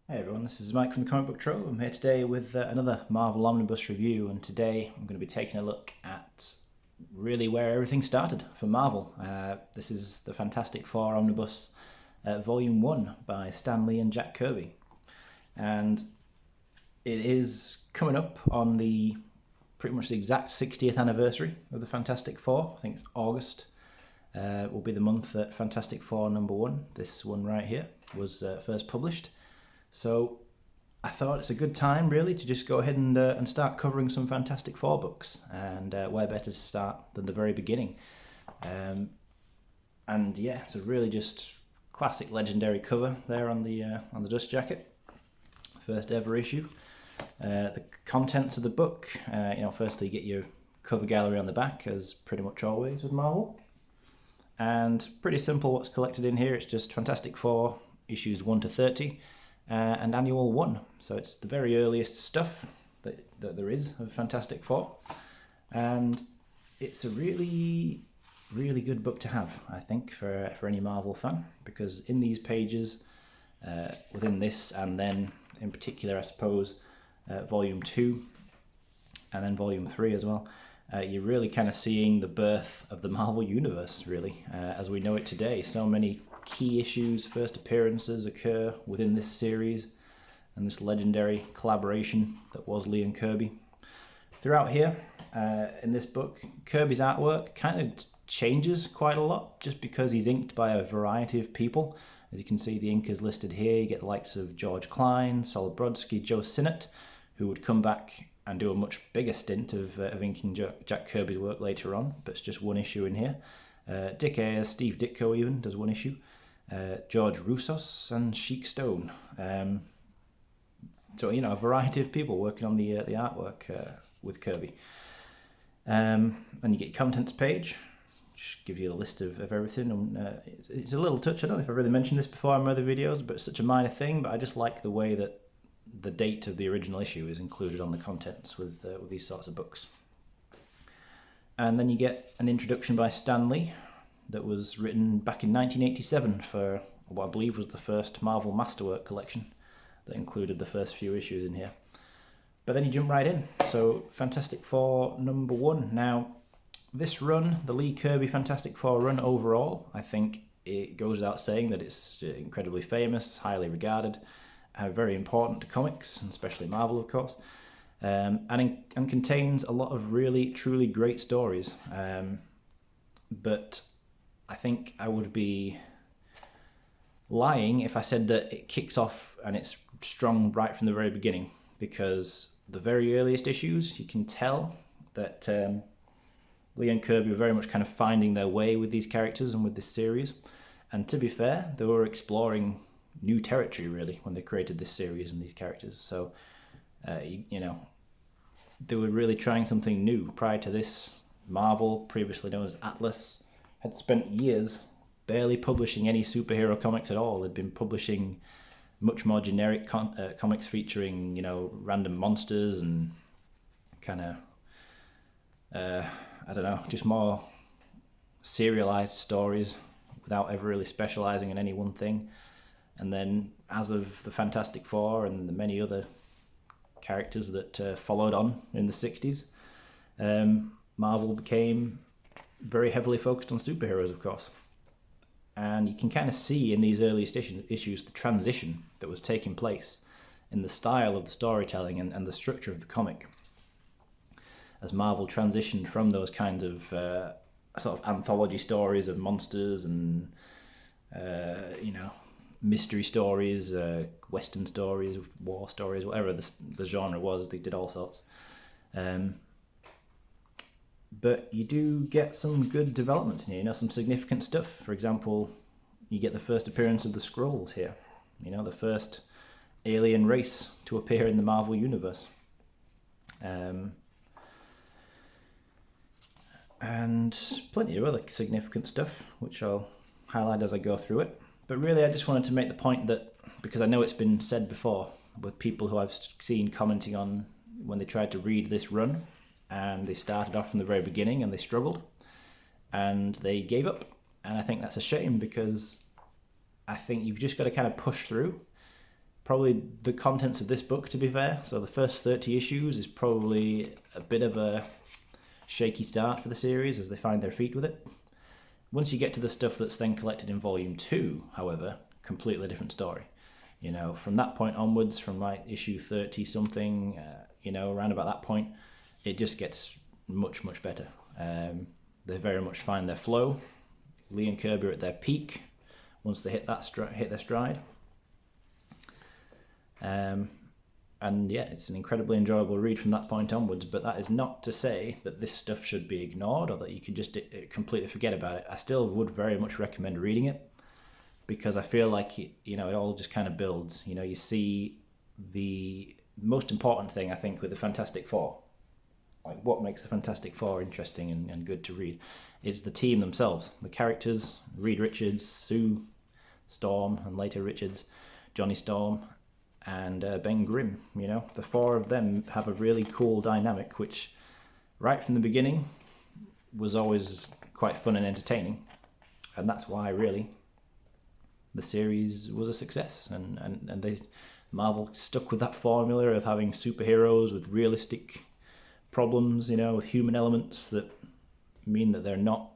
Hey everyone, this is Mike from the Comic Book Trove. I'm here today with another Marvel Omnibus review, and today I'm going to be taking a look at really where everything started for Marvel. This is the Fantastic Four Omnibus Volume 1 by Stan Lee and Jack Kirby. And it is coming up on the pretty much the exact 60th anniversary of the Fantastic Four. I think it's August. Will be the month that Fantastic Four #1, this one right here, was first published. So I thought it's a good time really to just go ahead and start covering some Fantastic Four books, and where better to start than the very beginning. And yeah, it's a really just classic legendary cover there on the dust jacket, first ever issue. The contents of the book, firstly you get your cover gallery on the back, as pretty much always with Marvel, and pretty simple what's collected in here. It's just Fantastic Four issues 1 to 30. And Annual 1. So it's the very earliest stuff that there is of Fantastic Four. And it's a really, really good book to have, I think, for any Marvel fan, because in these pages, within this, and then in particular, I suppose, Volume 2, and then Volume 3 as well, you're really kind of seeing the birth of the Marvel Universe, really, as we know it today. So many key issues, first appearances occur within this series, and this legendary collaboration that was Lee and Kirby. Throughout here, in this book, Kirby's artwork kind of changes quite a lot, just because he's inked by a variety of people. As you can see, the inkers listed here. You get the likes of George Klein, Sol Brodsky, Joe Sinnott, who would come back and do a much bigger stint of inking Jack Kirby's work later on, but it's just one issue in here. Dick Ayers, Steve Ditko even does one issue. George Roussos and Sheik Stone. So, a variety of people working on the artwork with Kirby. And you get your contents page, just give you a list of everything. It's a little touch, I don't know if I've really mentioned this before in my other videos, but it's such a minor thing, but I just like the way that the date of the original issue is included on the contents with these sorts of books. And then you get an introduction by Stan Lee, that was written back in 1987 for what I believe was the first Marvel Masterwork collection that included the first few issues in here. But then you jump right in. So Fantastic Four #1. Now, this run, the Lee Kirby Fantastic Four run overall, I think it goes without saying that it's incredibly famous, highly regarded, very important to comics, and especially Marvel, of course, and contains a lot of really, truly great stories. But I think I would be lying if I said that it kicks off and it's strong right from the very beginning, because the very earliest issues, you can tell that Lee and Kirby were very much kind of finding their way with these characters and with this series. And to be fair, they were exploring new territory really when they created this series and these characters. So, they were really trying something new. Prior to this, Marvel, previously known as Atlas, had spent years barely publishing any superhero comics at all. They'd been publishing much more generic comics featuring, random monsters and kind of, just more serialized stories without ever really specializing in any one thing. And then as of the Fantastic Four and the many other characters that followed on in the 60s, Marvel became very heavily focused on superheroes, of course. And you can kind of see in these earliest issues the transition that was taking place in the style of the storytelling and the structure of the comic, as Marvel transitioned from those kinds of sort of anthology stories of monsters and mystery stories, western stories, war stories, whatever the genre was. They did all sorts. But you do get some good developments in here, some significant stuff. For example, you get the first appearance of the Skrulls here, the first alien race to appear in the Marvel Universe. And plenty of other significant stuff, which I'll highlight as I go through it. But really, I just wanted to make the point that, because I know it's been said before with people who I've seen commenting on when they tried to read this run, and they started off from the very beginning and they struggled and they gave up. And I think that's a shame, because I think you've just got to kind of push through probably the contents of this book, to be fair. So the first 30 issues is probably a bit of a shaky start for the series as they find their feet with it. Once you get to the stuff that's then collected in volume 2, however, completely different story. You know, from that point onwards, from like issue 30 something, you know, around about that point, it just gets much, much better. They very much find their flow. Lee and Kirby are at their peak once they hit their stride. And yeah, it's an incredibly enjoyable read from that point onwards, but that is not to say that this stuff should be ignored or that you can just completely forget about it. I still would very much recommend reading it, because I feel like it all just kind of builds. You know, you see the most important thing, I think, with the Fantastic Four, like what makes the Fantastic Four interesting and good to read, is the team themselves, the characters, Reed Richards, Sue Storm, and later Richards, Johnny Storm, and Ben Grimm. You know, the four of them have a really cool dynamic, which right from the beginning was always quite fun and entertaining, and that's why really the series was a success, and Marvel stuck with that formula of having superheroes with realistic problems, you know, with human elements that mean that they're not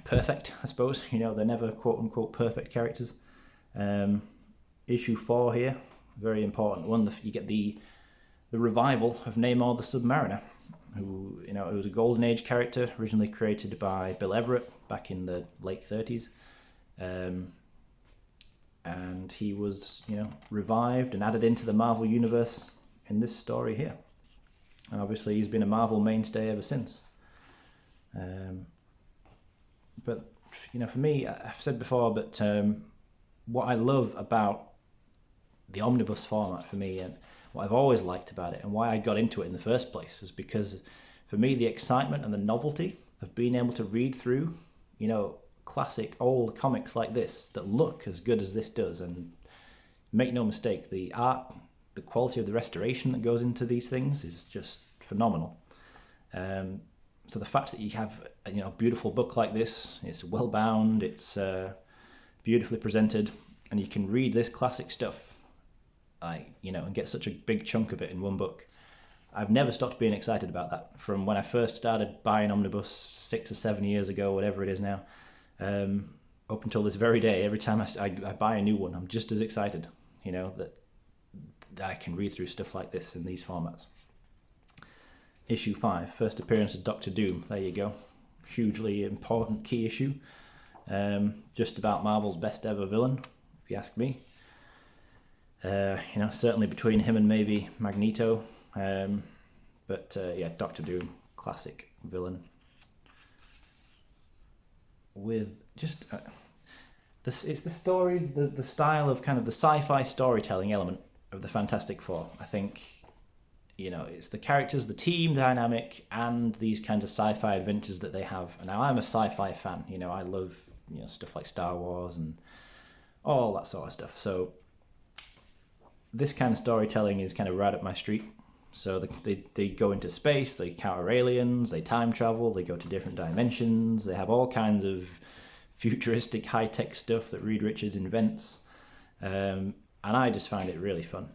perfect, I suppose. You know, they're never quote unquote perfect characters. Issue 4 here, very important one. You get the revival of Namor the Submariner, who, you know, it was a Golden Age character originally created by Bill Everett back in the late 30s. And he was, you know, revived and added into the Marvel universe in this story here. And obviously he's been a Marvel mainstay ever since. But, you know, for me, I've said before, but what I love about the Omnibus format for me, and what I've always liked about it, and why I got into it in the first place, is because for me the excitement and the novelty of being able to read through, you know, classic old comics like this that look as good as this does, and make no mistake, the art, the quality of the restoration that goes into these things is just phenomenal. So the fact that you have, you know, a beautiful book like this, it's well bound, it's beautifully presented, and you can read this classic stuff, you know, and get such a big chunk of it in one book. I've never stopped being excited about that from when I first started buying Omnibus 6 or 7 years ago, whatever it is now, up until this very day. Every time I buy a new one, I'm just as excited, you know, that I can read through stuff like this in these formats. Issue 5, first appearance of Doctor Doom. There you go. Hugely important key issue. Just about Marvel's best ever villain, if you ask me. You know, certainly between him and maybe Magneto. But yeah, Doctor Doom, classic villain. With just it's the stories, the style of kind of the sci-fi storytelling element of the Fantastic Four. I think, you know, it's the characters, the team dynamic, and these kinds of sci-fi adventures that they have. And now I'm a sci-fi fan. You know, I love, you know, stuff like Star Wars and all that sort of stuff. So this kind of storytelling is kind of right up my street. So they go into space, they encounter aliens, they time travel, they go to different dimensions, they have all kinds of futuristic high-tech stuff that Reed Richards invents. And I just find it really fun.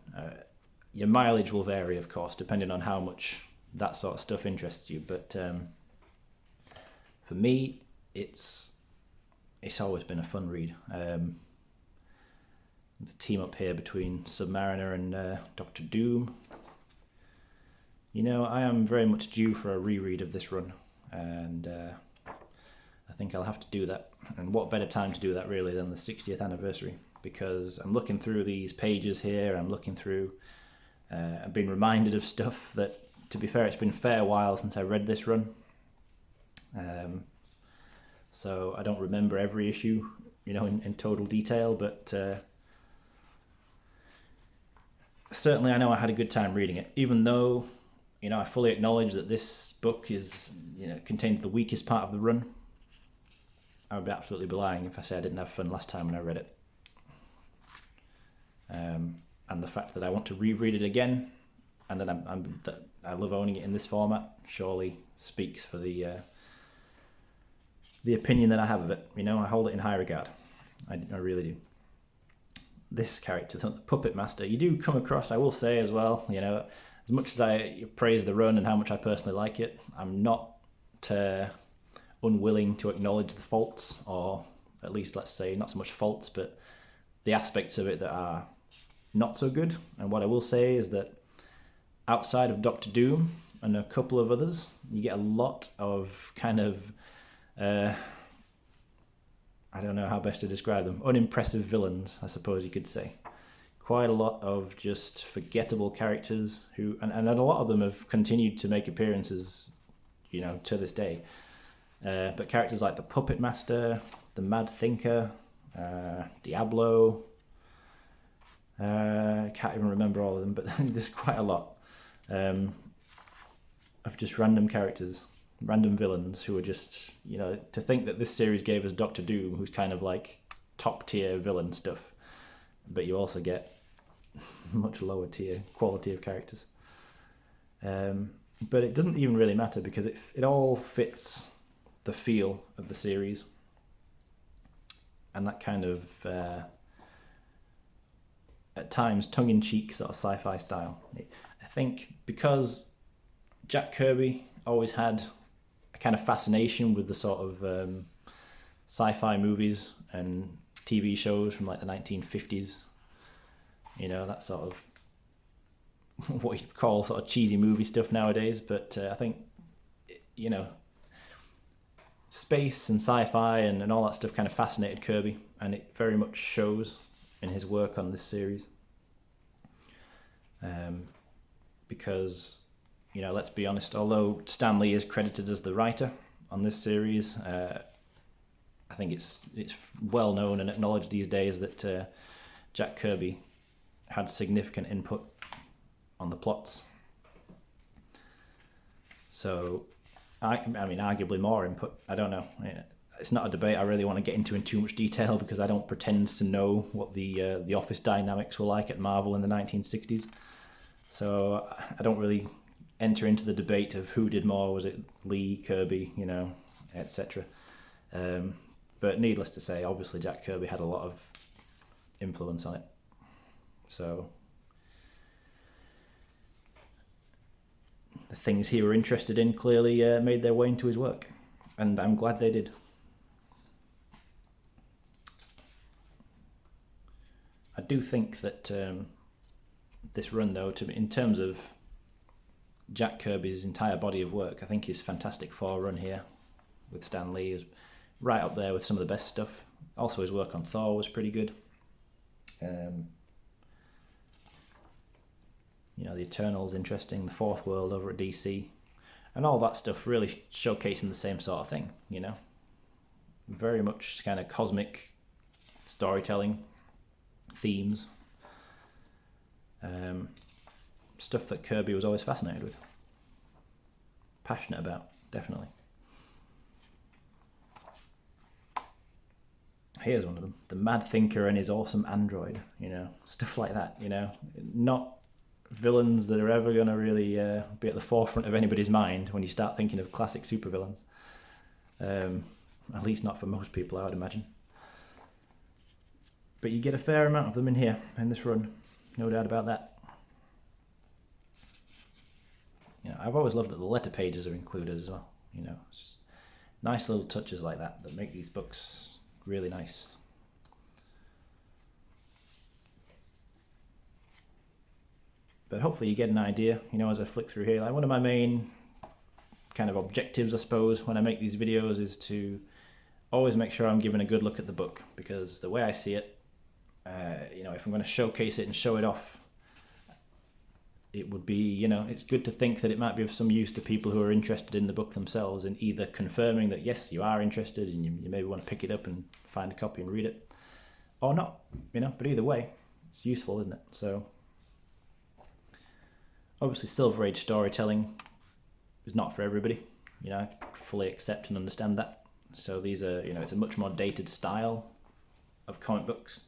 Your mileage will vary, of course, depending on how much that sort of stuff interests you. But for me, it's always been a fun read. There's a team up here between Submariner and Doctor Doom. You know, I am very much due for a reread of this run, and I think I'll have to do that. And what better time to do that really than the 60th anniversary, because I'm looking through these pages here, I'm looking through, I've been reminded of stuff that, to be fair, it's been a fair while since I read this run. So I don't remember every issue, you know, in total detail, but certainly I know I had a good time reading it, even though, you know, I fully acknowledge that this book is, you know, contains the weakest part of the run. I would be absolutely lying if I say I didn't have fun last time when I read it. And the fact that I want to reread it again, and that I love owning it in this format, surely speaks for the opinion that I have of it. You know, I hold it in high regard. I really do. this character, the Puppet Master, you do come across, I will say as well, you know, as much as I praise the run and how much I personally like it, I'm not unwilling to acknowledge the faults, or at least let's say not so much faults, but the aspects of it that are not so good. And what I will say is that outside of Doctor Doom and a couple of others, you get a lot of kind of I don't know how best to describe them, unimpressive villains, I suppose you could say. Quite a lot of just forgettable characters who, and a lot of them have continued to make appearances, you know, to this day. But characters like the Puppet Master, the Mad Thinker, Diablo, I can't even remember all of them, but there's quite a lot of just random characters, random villains who are just, you know, to think that this series gave us Doctor Doom, who's kind of like top tier villain stuff, but you also get much lower tier quality of characters. But it doesn't even really matter because it all fits the feel of the series and that kind of at times tongue-in-cheek sort of sci-fi style. I think because Jack Kirby always had a kind of fascination with the sort of sci-fi movies and TV shows from like the 1950s, you know, that sort of what you'd call sort of cheesy movie stuff nowadays. But I think, you know, space and sci-fi and all that stuff kind of fascinated Kirby, and it very much shows in his work on this series. Because, you know, let's be honest, although Stan Lee is credited as the writer on this series, I think it's well known and acknowledged these days that Jack Kirby had significant input on the plots. So, I mean, arguably more input. I don't know. It's not a debate I really want to get into in too much detail because I don't pretend to know what the office dynamics were like at Marvel in the 1960s. So I don't really enter into the debate of who did more. Was it Lee, Kirby, you know, etc. But needless to say, obviously Jack Kirby had a lot of influence on it. So the things he were interested in clearly made their way into his work, and I'm glad they did. I do think that this run, though, in terms of Jack Kirby's entire body of work, I think his Fantastic Four run here with Stan Lee is right up there with some of the best stuff. Also, his work on Thor was pretty good. You know, the Eternals interesting, the Fourth World over at DC, and all that stuff really showcasing the same sort of thing, you know. Very much kind of cosmic storytelling, themes, stuff that Kirby was always fascinated with, passionate about, definitely. Here's one of them, the Mad Thinker and his awesome android, you know, stuff like that, you know, not villains that are ever going to really be at the forefront of anybody's mind when you start thinking of classic supervillains. At least not for most people, I would imagine. But you get a fair amount of them in here, in this run, no doubt about that. You know, I've always loved that the letter pages are included as well, you know, it's just nice little touches like that make these books really nice. But hopefully you get an idea, you know, as I flick through here. Like, one of my main kind of objectives, I suppose, when I make these videos is to always make sure I'm giving a good look at the book, because the way I see it, you know, if I'm going to showcase it and show it off, it would be, you know, it's good to think that it might be of some use to people who are interested in the book themselves, and either confirming that yes, you are interested and you maybe want to pick it up and find a copy and read it, or not, you know, but either way, it's useful, isn't it? So obviously Silver Age storytelling is not for everybody, you know, I fully accept and understand that. So these are, you know, it's a much more dated style of comic books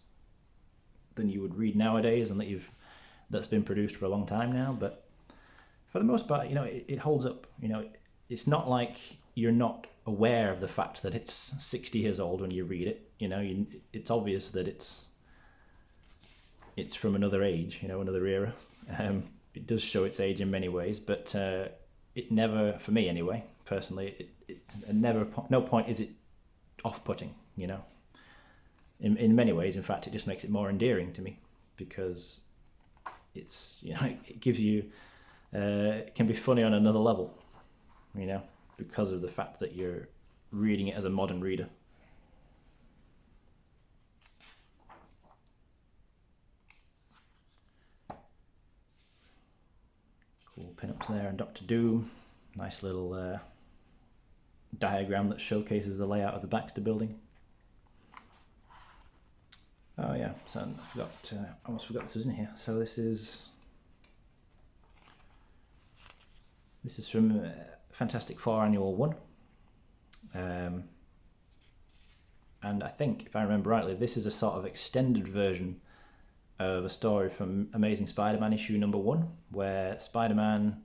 than you would read nowadays, and that's been produced for a long time now. But for the most part, you know, it holds up. You know, it's not like you're not aware of the fact that it's 60 years old when you read it. You know, it's obvious that it's it's from another age, another era. It does show its age in many ways, but it never, for me anyway, personally, no point is it off-putting, In many ways, in fact, it just makes it more endearing to me, because it's, it gives you, it can be funny on another level, because of the fact that you're reading it as a modern reader. Cool pinups there, and Dr. Doom, nice little diagram that showcases the layout of the Baxter building. Oh yeah, so I almost forgot this was in here. So this is from Fantastic Four Annual 1. And I think, if I remember rightly, this is a sort of extended version of a story from Amazing Spider-Man issue number 1, where Spider-Man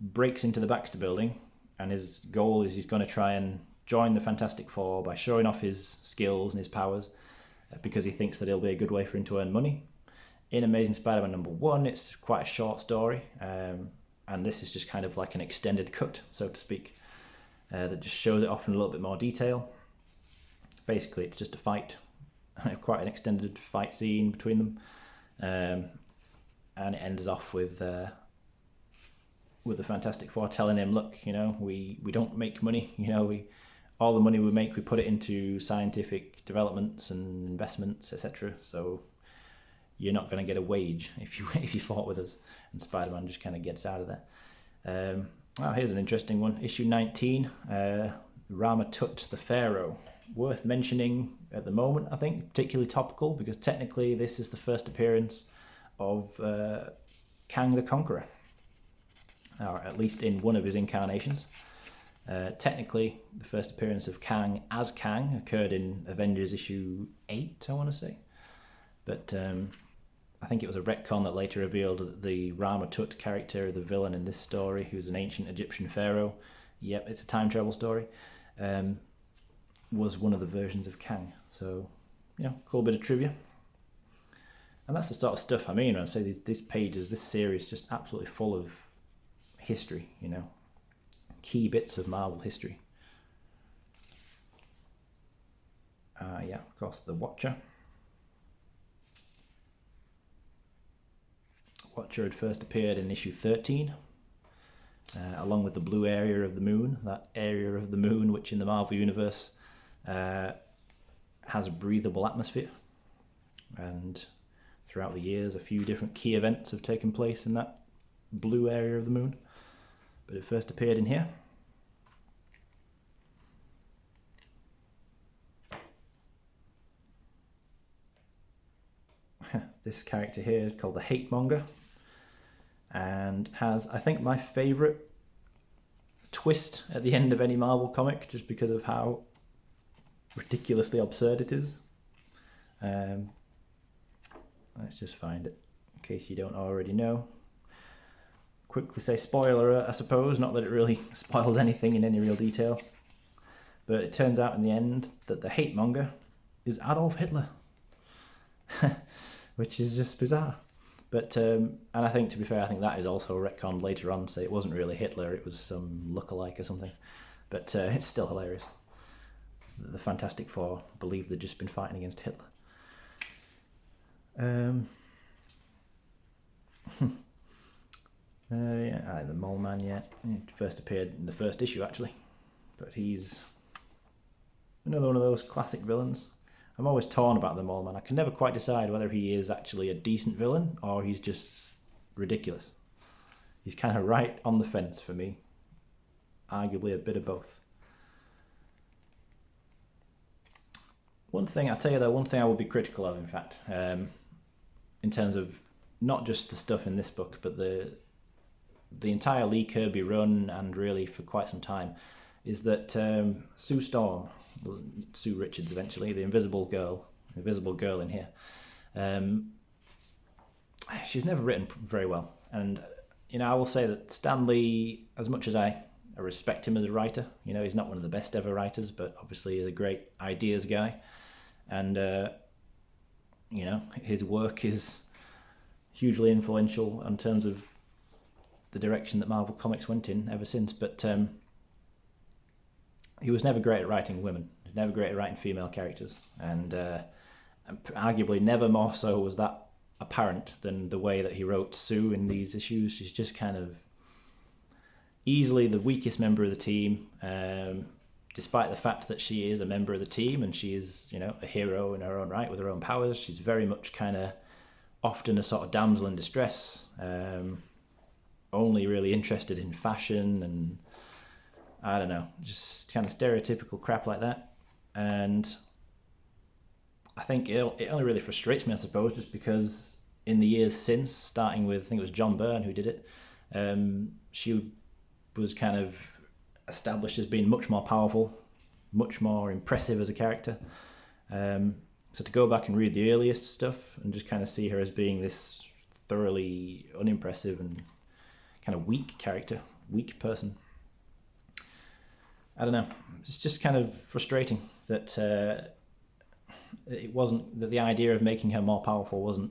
breaks into the Baxter building, and his goal is he's going to try and join the Fantastic Four by showing off his skills and his powers, because he thinks that it'll be a good way for him to earn money. In Amazing Spider-Man number 1, it's quite a short story, and this is just kind of like an extended cut, so to speak, that just shows it off in a little bit more detail. Basically, it's just a fight, quite an extended fight scene between them, and it ends off with the Fantastic Four telling him, look, we don't make money, all the money we make, we put it into scientific developments and investments, etc. So you're not going to get a wage if you fought with us. And Spider-Man just kind of gets out of there. Here's an interesting one. Issue 19, Rama Tut the Pharaoh. Worth mentioning at the moment, I think, particularly topical, because technically this is the first appearance of Kang the Conqueror, or at least in one of his incarnations. Technically, the first appearance of Kang as Kang occurred in Avengers issue 8, I want to say. But I think it was a retcon that later revealed that the Rama Tut character, the villain in this story, who's an ancient Egyptian pharaoh, yep, it's a time travel story, was one of the versions of Kang. So, cool bit of trivia. And that's the sort of stuff I mean when I say these pages, this series, just absolutely full of history, key bits of Marvel history. Of course, the Watcher. Watcher had first appeared in issue 13, along with the blue area of the moon, that area of the moon which in the Marvel Universe has a breathable atmosphere. And throughout the years, a few different key events have taken place in that blue area of the moon. But it first appeared in here. This character here is called the Hate Monger, and has, I think, my favourite twist at the end of any Marvel comic, just because of how ridiculously absurd it is. Let's just find it, in case you don't already know. Quickly say spoiler, I suppose, not that it really spoils anything in any real detail, but it turns out in the end that the Hate Monger is Adolf Hitler. Which is just bizarre. But and I think, to be fair, I think that is also retconned later on, so it wasn't really Hitler, it was some lookalike or something. But it's still hilarious. The Fantastic Four believe they've just been fighting against Hitler. The Mole Man, yeah. He first appeared in the first issue, actually. But he's another one of those classic villains. I'm always torn about the Mole Man. I can never quite decide whether he is actually a decent villain or he's just ridiculous. He's kind of right on the fence for me. Arguably a bit of both. One thing I will be critical of, in fact, in terms of not just the stuff in this book, but the entire Lee Kirby run, and really for quite some time, is that Sue Storm, Sue Richards eventually, the invisible girl in here, she's never written very well. And I will say that Stan Lee, as much as I respect him as a writer, he's not one of the best ever writers, but obviously he's a great ideas guy, and his work is hugely influential in terms of the direction that Marvel Comics went in ever since. But he was never great at writing women. He was never great at writing female characters, and arguably never more so was that apparent than the way that he wrote Sue in these issues. She's just kind of easily the weakest member of the team, despite the fact that she is a member of the team and she is, you know, a hero in her own right with her own powers. She's very much kind of often a sort of damsel in distress, only really interested in fashion and I don't know, just kind of stereotypical crap like that. And I think it only really frustrates me, I suppose, just because in the years since, starting with, I think it was John Byrne who did it, she was kind of established as being much more powerful, much more impressive as a character. So to go back and read the earliest stuff and just kind of see her as being this thoroughly unimpressive and kind of weak character, weak person, I don't know. It's just kind of frustrating that it wasn't, that the idea of making her more powerful wasn't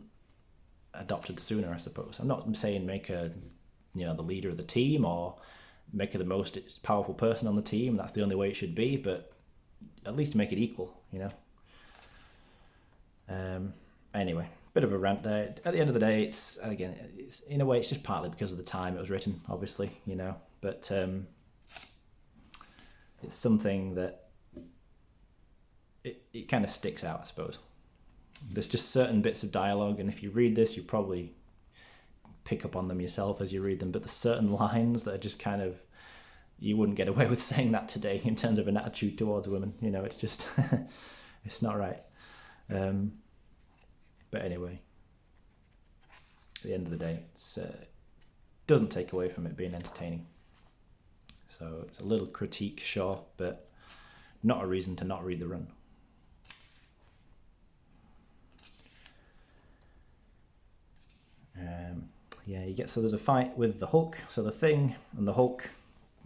adopted sooner, I suppose. I'm not saying make her, you know, the leader of the team or make her the most powerful person on the team. That's the only way it should be, but at least make it equal, you know. Anyway, bit of a rant there. At the end of the day, it's in a way, it's just partly because of the time it was written, obviously, you know, but it's something that it kind of sticks out, I suppose. There's just certain bits of dialogue, and if you read this, you probably pick up on them yourself as you read them, but there's certain lines that are just kind of, you wouldn't get away with saying that today in terms of an attitude towards women, you know. It's just it's not right. But anyway, at the end of the day, it doesn't take away from it being entertaining. So it's a little critique, sure, but not a reason to not read the run. Yeah, you get, so there's a fight with the Hulk. So the Thing and the Hulk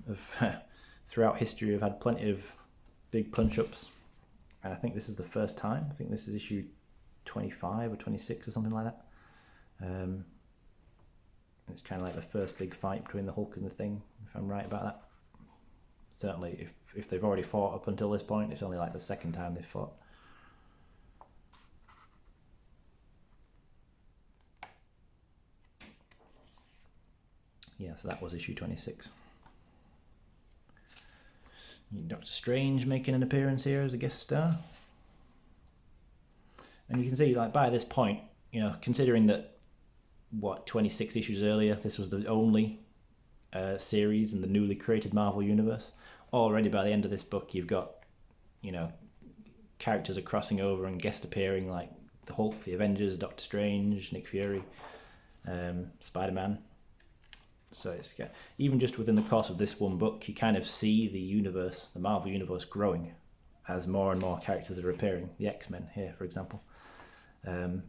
have throughout history have had plenty of big punch-ups, and I think this is the first time. I think this is issue 25 or 26 or something like that. It's kind of like the first big fight between the Hulk and the Thing, if I'm right about that. Certainly, if they've already fought up until this point, it's only like the second time they've fought. Yeah, so that was issue 26. Doctor Strange making an appearance here as a guest star. And you can see, like, by this point, you know, considering that, 26 issues earlier, this was the only series in the newly created Marvel Universe. Already by the end of this book, you've got, you know, characters are crossing over and guest appearing, like the Hulk, the Avengers, Doctor Strange, Nick Fury, Spider-Man. So it's, even just within the course of this one book, you kind of see the universe, the Marvel Universe, growing as more and more characters are appearing. The X-Men here, for example. That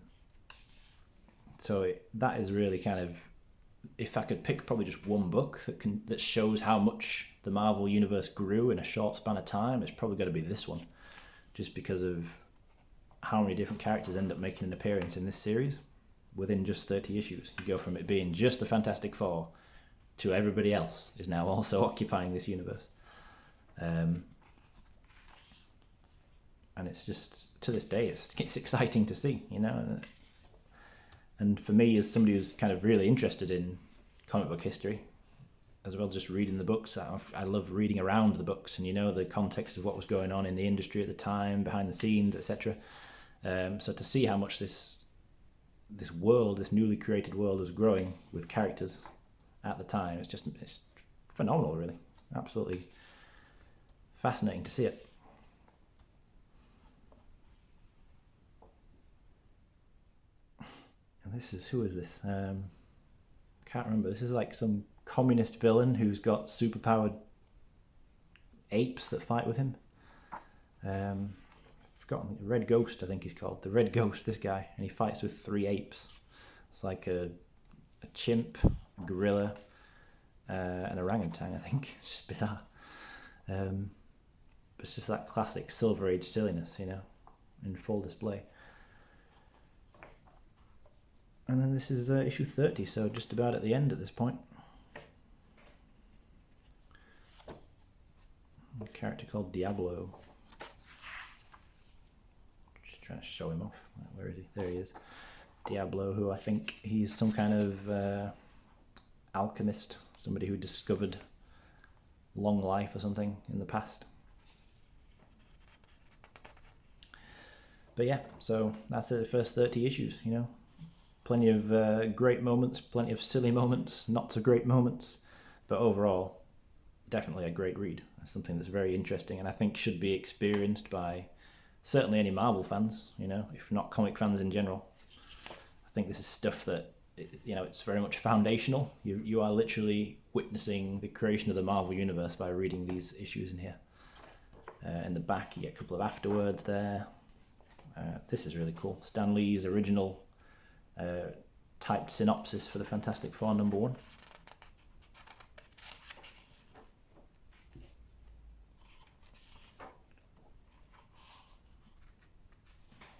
is really kind of, if I could pick probably just one book that shows how much the Marvel Universe grew in a short span of time, it's probably got to be this one, just because of how many different characters end up making an appearance in this series within just 30 issues. You go from it being just the Fantastic Four to everybody else is now also occupying this universe. And it's just, to this day, it's exciting to see, you know. And for me, as somebody who's kind of really interested in comic book history, as well as just reading the books, I love reading around the books and, you know, the context of what was going on in the industry at the time, behind the scenes, etc. So to see how much this world, this newly created world, was growing with characters at the time, it's phenomenal, really. Absolutely fascinating to see it. And who is this? Can't remember. This is like some communist villain who's got superpowered apes that fight with him. Forgotten. Red Ghost, I think he's called. The Red Ghost, this guy. And he fights with 3 apes. It's like a chimp, a gorilla, an orangutan, I think. It's just bizarre. But it's just that classic Silver Age silliness, you know, in full display. And then this is issue 30, so just about at the end at this point. A character called Diablo. Just trying to show him off. Where is he? There he is. Diablo, who I think he's some kind of alchemist, somebody who discovered long life or something in the past. But yeah, so that's the first 30 issues, you know. Plenty of great moments, plenty of silly moments, not so great moments, but overall, definitely a great read. It's something that's very interesting and I think should be experienced by certainly any Marvel fans, you know, if not comic fans in general. I think this is stuff that, you know, it's very much foundational. You are literally witnessing the creation of the Marvel Universe by reading these issues in here. In the back, you get a couple of afterwords there. This is really cool. Stan Lee's original typed synopsis for the Fantastic Four #1.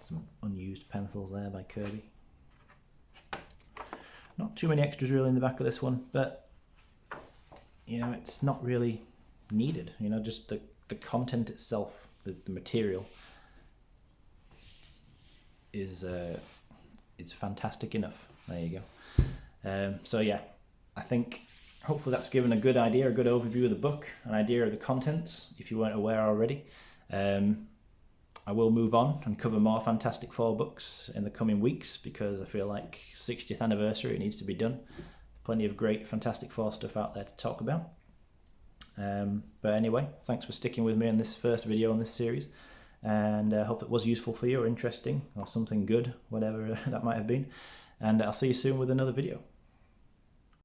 Some unused pencils there by Kirby. Not too many extras really in the back of this one, but you know, it's not really needed. You know, just the content itself, the material is fantastic enough. There you go. So yeah, I think hopefully that's given a good idea, a good overview of the book, an idea of the contents if you weren't aware already. I will move on and cover more Fantastic Four books in the coming weeks because I feel like 60th anniversary, it needs to be done. Plenty of great Fantastic Four stuff out there to talk about. But anyway, thanks for sticking with me in this first video on this series, and I hope it was useful for you or interesting or something good, whatever that might have been. And I'll see you soon with another video.